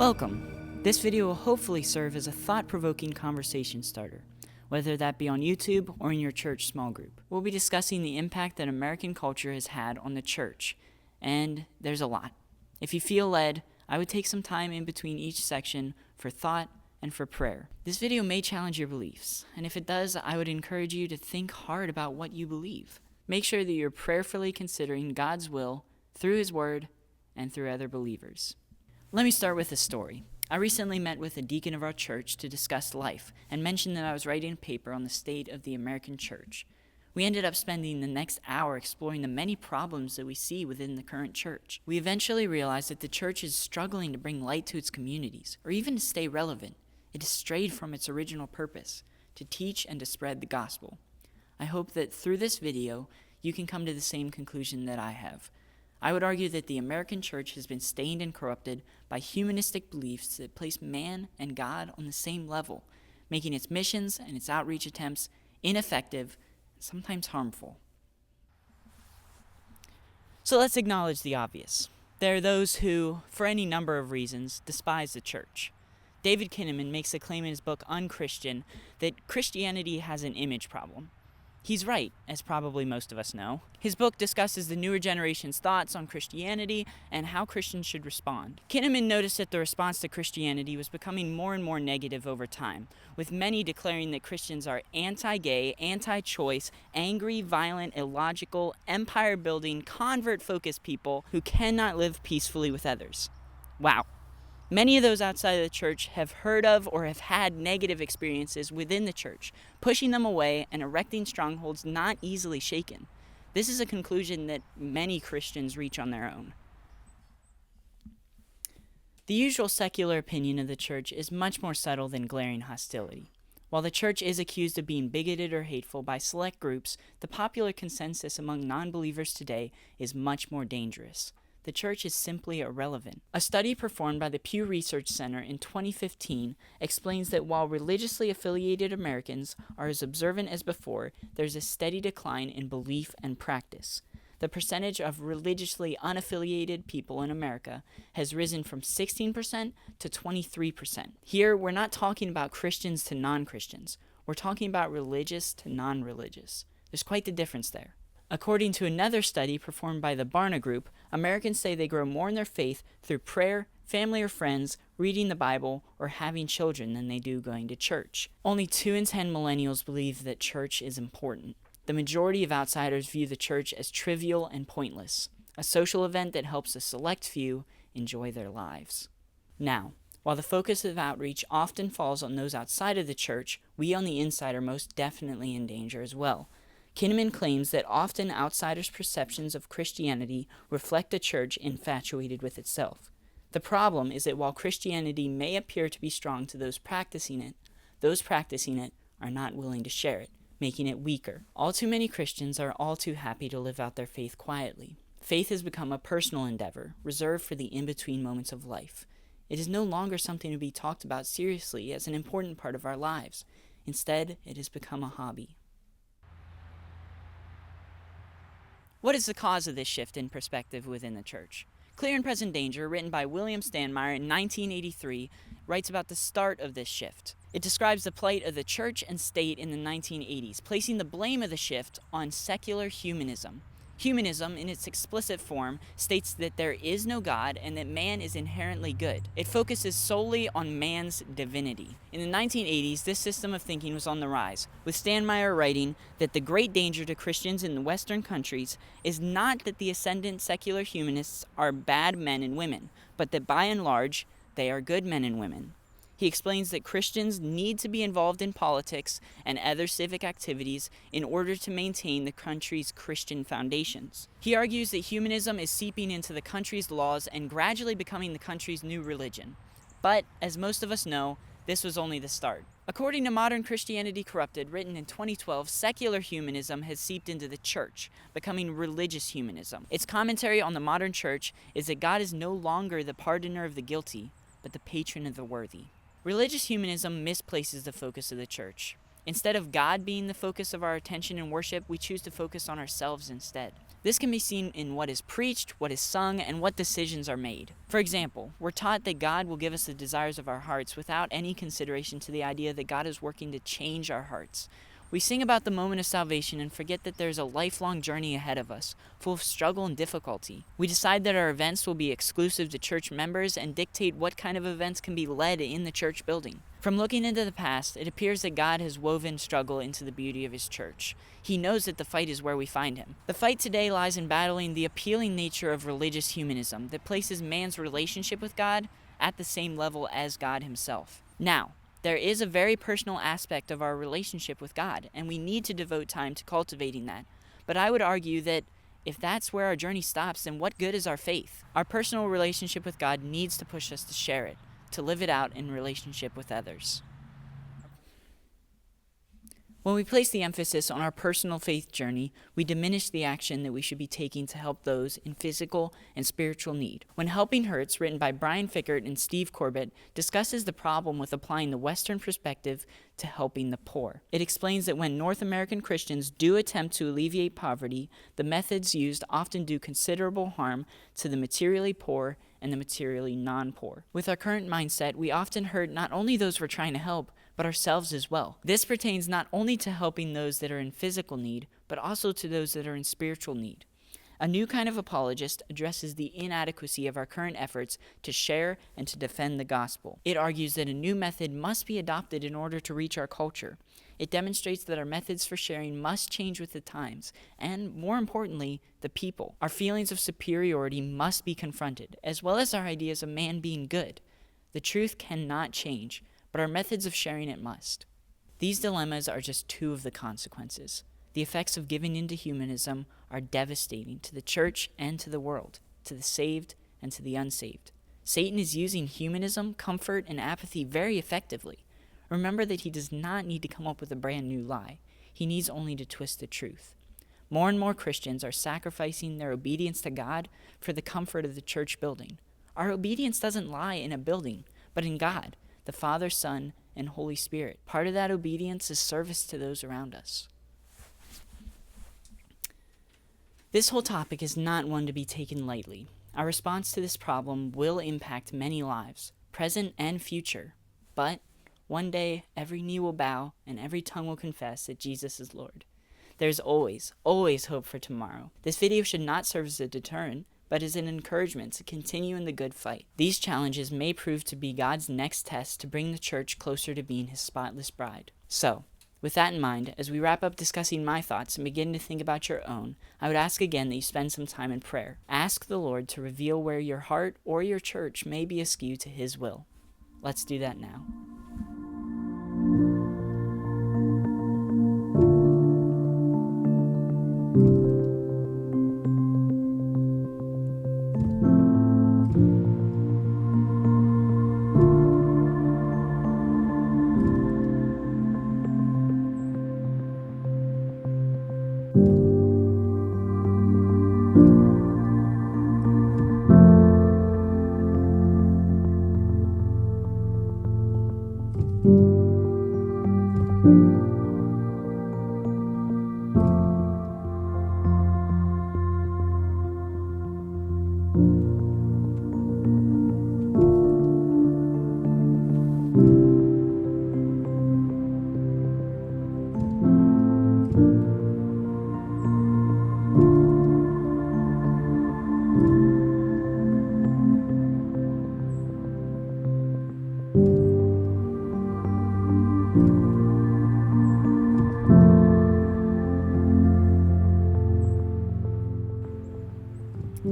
Welcome! This video will hopefully serve as a thought-provoking conversation starter, whether that be on YouTube or in your church small group. We'll be discussing the impact that American culture has had on the church, and there's a lot. If you feel led, I would take some time in between each section for thought and for prayer. This video may challenge your beliefs, and if it does, I would encourage you to think hard about what you believe. Make sure that you're prayerfully considering God's will through His Word and through other believers. Let me start with a story. I recently met with a deacon of our church to discuss life and mentioned that I was writing a paper on the state of the American church. We ended up spending the next hour exploring the many problems that we see within the current church. We eventually realized that the church is struggling to bring light to its communities, or even to stay relevant. It has strayed from its original purpose, to teach and to spread the gospel. I hope that through this video, you can come to the same conclusion that I have. I would argue that the American church has been stained and corrupted by humanistic beliefs that place man and God on the same level, making its missions and its outreach attempts ineffective and sometimes harmful. So let's acknowledge the obvious. There are those who, for any number of reasons, despise the church. David Kinnaman makes a claim in his book Unchristian that Christianity has an image problem. He's right, as probably most of us know. His book discusses the newer generation's thoughts on Christianity and how Christians should respond. Kinnaman noticed that the response to Christianity was becoming more and more negative over time, with many declaring that Christians are anti-gay, anti-choice, angry, violent, illogical, empire-building, convert-focused people who cannot live peacefully with others. Wow. Many of those outside of the church have heard of or have had negative experiences within the church, pushing them away and erecting strongholds not easily shaken. This is a conclusion that many Christians reach on their own. The usual secular opinion of the church is much more subtle than glaring hostility. While the church is accused of being bigoted or hateful by select groups, the popular consensus among non-believers today is much more dangerous. The church is simply irrelevant. A study performed by the Pew Research Center in 2015 explains that while religiously affiliated Americans are as observant as before, there's a steady decline in belief and practice. The percentage of religiously unaffiliated people in America has risen from 16% to 23%. Here, we're not talking about Christians to non-Christians. We're talking about religious to non-religious. There's quite the difference there. According to another study performed by the Barna Group, Americans say they grow more in their faith through prayer, family or friends, reading the Bible, or having children than they do going to church. Only 2 in 10 millennials believe that church is important. The majority of outsiders view the church as trivial and pointless, a social event that helps a select few enjoy their lives. Now, while the focus of outreach often falls on those outside of the church, we on the inside are most definitely in danger as well. Kinnaman claims that often outsiders' perceptions of Christianity reflect a church infatuated with itself. The problem is that while Christianity may appear to be strong to those practicing it are not willing to share it, making it weaker. All too many Christians are all too happy to live out their faith quietly. Faith has become a personal endeavor, reserved for the in-between moments of life. It is no longer something to be talked about seriously as an important part of our lives. Instead, it has become a hobby. What is the cause of this shift in perspective within the church? Clear and Present Danger, written by William Stanmeyer in 1983, writes about the start of this shift. It describes the plight of the church and state in the 1980s, placing the blame of the shift on secular humanism. Humanism, in its explicit form, states that there is no God and that man is inherently good. It focuses solely on man's divinity. In the 1980s, this system of thinking was on the rise, with Stanmeyer writing that the great danger to Christians in the Western countries is not that the ascendant secular humanists are bad men and women, but that by and large, they are good men and women. He explains that Christians need to be involved in politics and other civic activities in order to maintain the country's Christian foundations. He argues that humanism is seeping into the country's laws and gradually becoming the country's new religion. But, as most of us know, this was only the start. According to Modern Christianity Corrupted, written in 2012, secular humanism has seeped into the church, becoming religious humanism. Its commentary on the modern church is that God is no longer the pardoner of the guilty, but the patron of the worthy. Religious humanism misplaces the focus of the church. Instead of God being the focus of our attention and worship, we choose to focus on ourselves instead. This can be seen in what is preached, what is sung, and what decisions are made. For example, we're taught that God will give us the desires of our hearts without any consideration to the idea that God is working to change our hearts. We sing about the moment of salvation and forget that there's a lifelong journey ahead of us, full of struggle and difficulty. We decide that our events will be exclusive to church members and dictate what kind of events can be led in the church building. From looking into the past, it appears that God has woven struggle into the beauty of his church. He knows that the fight is where we find him. The fight today lies in battling the appealing nature of religious humanism that places man's relationship with God at the same level as God himself. Now, there is a very personal aspect of our relationship with God, and we need to devote time to cultivating that. But I would argue that if that's where our journey stops, then what good is our faith? Our personal relationship with God needs to push us to share it, to live it out in relationship with others. When we place the emphasis on our personal faith journey, we diminish the action that we should be taking to help those in physical and spiritual need. When Helping Hurts, written by Brian Fikkert and Steve Corbett, discusses the problem with applying the Western perspective to helping the poor. It explains that when North American Christians do attempt to alleviate poverty, the methods used often do considerable harm to the materially poor and the materially non-poor. With our current mindset, we often hurt not only those we're trying to help, but ourselves as well. This pertains not only to helping those that are in physical need, but also to those that are in spiritual need. A new kind of apologist addresses the inadequacy of our current efforts to share and to defend the gospel. It argues that a new method must be adopted in order to reach our culture. It demonstrates that our methods for sharing must change with the times, and more importantly, the people. Our feelings of superiority must be confronted, as well as our ideas of man being good. The truth cannot change, but our methods of sharing it must. These dilemmas are just two of the consequences. The effects of giving into humanism are devastating to the church and to the world, to the saved and to the unsaved. Satan is using humanism, comfort, and apathy very effectively. Remember that he does not need to come up with a brand new lie. He needs only to twist the truth. More and more Christians are sacrificing their obedience to God for the comfort of the church building. Our obedience doesn't lie in a building, but in God, the Father, Son, and Holy Spirit. Part of that obedience is service to those around us. This whole topic is not one to be taken lightly. Our response to this problem will impact many lives, present and future. But one day, every knee will bow and every tongue will confess that Jesus is Lord. There's always hope for tomorrow. This video should not serve as a deterrent, but as an encouragement to continue in the good fight. These challenges may prove to be God's next test to bring the church closer to being his spotless bride. So, with that in mind, as we wrap up discussing my thoughts and begin to think about your own, I would ask again that you spend some time in prayer. Ask the Lord to reveal where your heart or your church may be askew to his will. Let's do that now.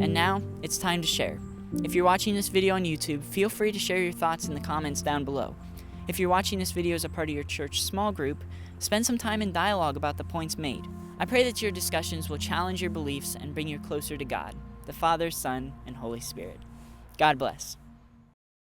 And now, it's time to share. If you're watching this video on YouTube, feel free to share your thoughts in the comments down below. If you're watching this video as a part of your church small group, spend some time in dialogue about the points made. I pray that your discussions will challenge your beliefs and bring you closer to God, the Father, Son, and Holy Spirit. God bless.